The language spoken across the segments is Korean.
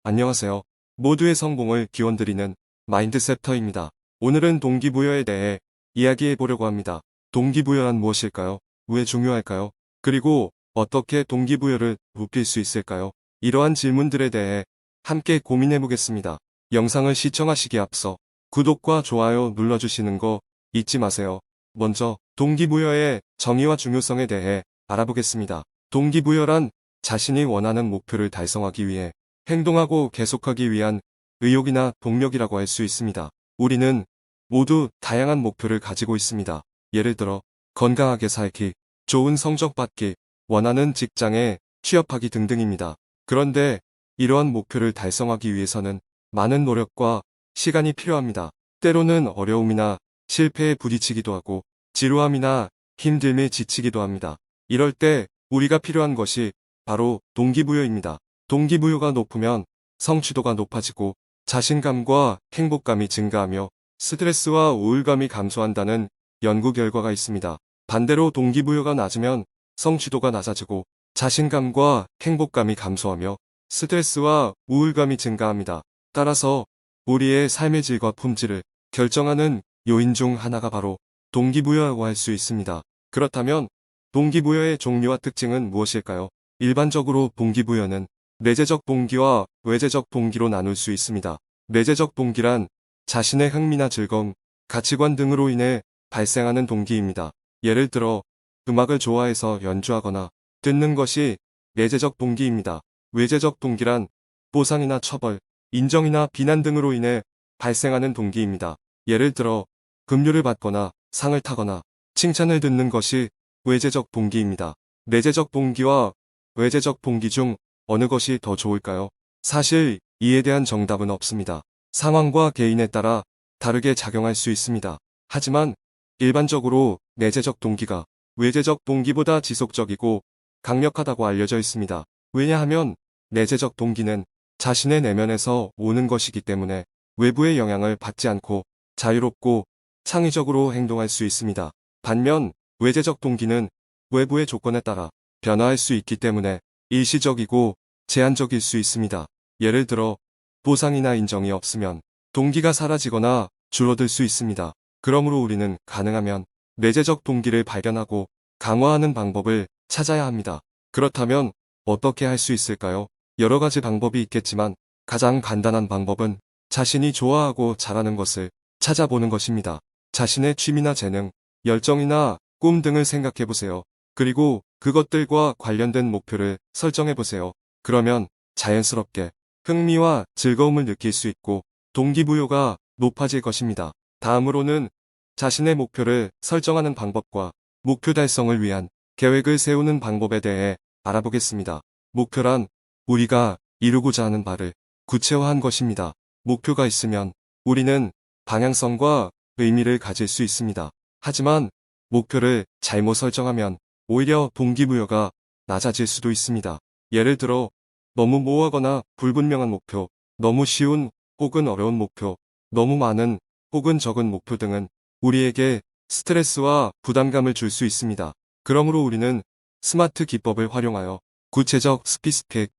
안녕하세요. 모두의 성공을 기원드리는 마인드세터입니다. 오늘은 동기부여에 대해 이야기해 보려고 합니다. 동기부여란 무엇일까요? 왜 중요할까요? 그리고 어떻게 동기부여를 높일 수 있을까요? 이러한 질문들에 대해 함께 고민해 보겠습니다. 영상을 시청하시기 앞서 구독과 좋아요 눌러주시는 거 잊지 마세요. 먼저 동기부여의 정의와 중요성에 대해 알아보겠습니다. 동기부여란 자신이 원하는 목표를 달성하기 위해 행동하고 계속하기 위한 의욕이나 동력이라고 할 수 있습니다. 우리는 모두 다양한 목표를 가지고 있습니다. 예를 들어 건강하게 살기, 좋은 성적 받기, 원하는 직장에 취업하기 등등입니다. 그런데 이러한 목표를 달성하기 위해서는 많은 노력과 시간이 필요합니다. 때로는 어려움이나 실패에 부딪히기도 하고 지루함이나 힘듦에 지치기도 합니다. 이럴 때 우리가 필요한 것이 바로 동기부여입니다. 동기부여가 높으면 성취도가 높아지고 자신감과 행복감이 증가하며 스트레스와 우울감이 감소한다는 연구 결과가 있습니다. 반대로 동기부여가 낮으면 성취도가 낮아지고 자신감과 행복감이 감소하며 스트레스와 우울감이 증가합니다. 따라서 우리의 삶의 질과 품질을 결정하는 요인 중 하나가 바로 동기부여라고 할 수 있습니다. 그렇다면 동기부여의 종류와 특징은 무엇일까요? 일반적으로 동기부여는 내재적 동기와 외재적 동기로 나눌 수 있습니다. 내재적 동기란 자신의 흥미나 즐거움, 가치관 등으로 인해 발생하는 동기입니다. 예를 들어 음악을 좋아해서 연주하거나 듣는 것이 내재적 동기입니다. 외재적 동기란 보상이나 처벌, 인정이나 비난 등으로 인해 발생하는 동기입니다. 예를 들어 급료를 받거나 상을 타거나 칭찬을 듣는 것이 외재적 동기입니다. 내재적 동기와 외재적 동기 중 어느 것이 더 좋을까요? 사실 이에 대한 정답은 없습니다. 상황과 개인에 따라 다르게 작용할 수 있습니다. 하지만 일반적으로 내재적 동기가 외재적 동기보다 지속적이고 강력하다고 알려져 있습니다. 왜냐하면 내재적 동기는 자신의 내면에서 오는 것이기 때문에 외부의 영향을 받지 않고 자유롭고 창의적으로 행동할 수 있습니다. 반면 외재적 동기는 외부의 조건에 따라 변화할 수 있기 때문에 일시적이고 제한적일 수 있습니다. 예를 들어 보상이나 인정이 없으면 동기가 사라지거나 줄어들 수 있습니다. 그러므로 우리는 가능하면 내재적 동기를 발견하고 강화하는 방법을 찾아야 합니다. 그렇다면 어떻게 할 수 있을까요? 여러 가지 방법이 있겠지만 가장 간단한 방법은 자신이 좋아하고 잘하는 것을 찾아보는 것입니다. 자신의 취미나 재능, 열정이나 꿈 등을 생각해 보세요. 그리고 그것들과 관련된 목표를 설정해 보세요. 그러면 자연스럽게 흥미와 즐거움을 느낄 수 있고 동기부여가 높아질 것입니다. 다음으로는 자신의 목표를 설정하는 방법과 목표 달성을 위한 계획을 세우는 방법에 대해 알아보겠습니다. 목표란 우리가 이루고자 하는 바를 구체화한 것입니다. 목표가 있으면 우리는 방향성과 의미를 가질 수 있습니다. 하지만 목표를 잘못 설정하면 오히려 동기부여가 낮아질 수도 있습니다. 예를 들어 너무 모호하거나 불분명한 목표, 너무 쉬운 혹은 어려운 목표, 너무 많은 혹은 적은 목표 등은 우리에게 스트레스와 부담감을 줄 수 있습니다. 그러므로 우리는 스마트 기법을 활용하여 구체적 스피스픽,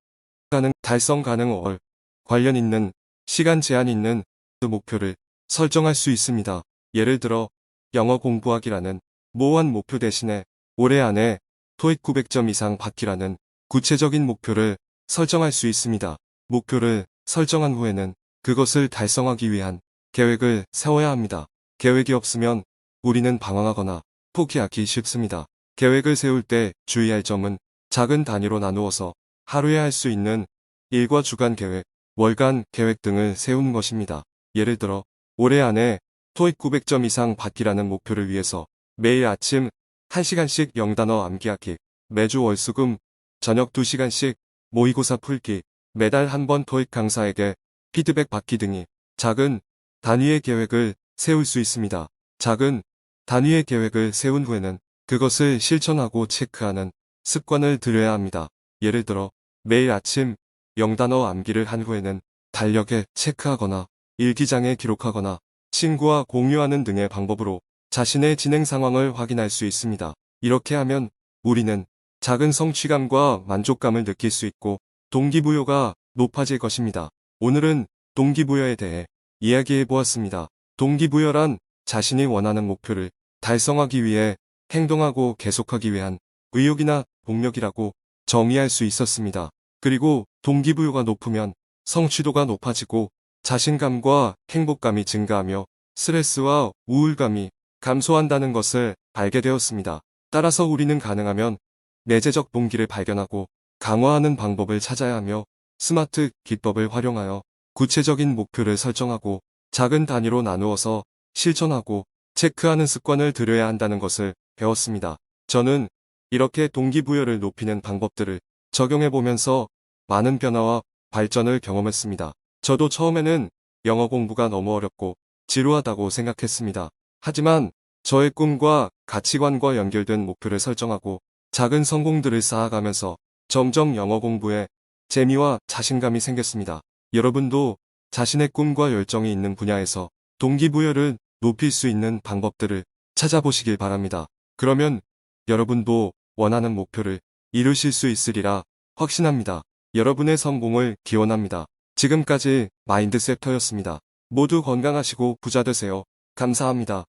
달성 가능 관련 있는 시간 제한 있는 목표를 설정할 수 있습니다. 예를 들어 영어 공부하기라는 모호한 목표 대신에 올해 안에 토익 900점 이상 받기라는 구체적인 목표를 설정할 수 있습니다. 목표를 설정한 후에는 그것을 달성하기 위한 계획을 세워야 합니다. 계획이 없으면 우리는 방황하거나 포기하기 쉽습니다. 계획을 세울 때 주의할 점은 작은 단위로 나누어서 하루에 할 수 있는 일과 주간 계획, 월간 계획 등을 세우는 것입니다. 예를 들어 올해 안에 토익 900점 이상 받기라는 목표를 위해서 매일 아침 1시간씩 영단어 암기하기, 매주 월수금 저녁 2시간씩 모의고사 풀기, 매달 한 번 토익 강사에게 피드백 받기 등이 작은 단위의 계획을 세울 수 있습니다. 작은 단위의 계획을 세운 후에는 그것을 실천하고 체크하는 습관을 들여야 합니다. 예를 들어 매일 아침 영단어 암기를 한 후에는 달력에 체크하거나 일기장에 기록하거나 친구와 공유하는 등의 방법으로 자신의 진행 상황을 확인할 수 있습니다. 이렇게 하면 우리는 작은 성취감과 만족감을 느낄 수 있고 동기부여가 높아질 것입니다. 오늘은 동기부여에 대해 이야기해 보았습니다. 동기부여란 자신이 원하는 목표를 달성하기 위해 행동하고 계속하기 위한 의욕이나 동력이라고 정의할 수 있었습니다. 그리고 동기부여가 높으면 성취도가 높아지고 자신감과 행복감이 증가하며 스트레스와 우울감이 감소한다는 것을 알게 되었습니다. 따라서 우리는 가능하면 내재적 동기를 발견하고 강화하는 방법을 찾아야 하며 스마트 기법을 활용하여 구체적인 목표를 설정하고 작은 단위로 나누어서 실천하고 체크하는 습관을 들여야 한다는 것을 배웠습니다. 저는 이렇게 동기부여를 높이는 방법들을 적용해 보면서 많은 변화와 발전을 경험했습니다. 저도 처음에는 영어 공부가 너무 어렵고 지루하다고 생각했습니다. 하지만 저의 꿈과 가치관과 연결된 목표를 설정하고 작은 성공들을 쌓아가면서 점점 영어 공부에 재미와 자신감이 생겼습니다. 여러분도 자신의 꿈과 열정이 있는 분야에서 동기부여를 높일 수 있는 방법들을 찾아보시길 바랍니다. 그러면 여러분도 원하는 목표를 이루실 수 있으리라 확신합니다. 여러분의 성공을 기원합니다. 지금까지 마인드셉터였습니다. 모두 건강하시고 부자 되세요. 감사합니다.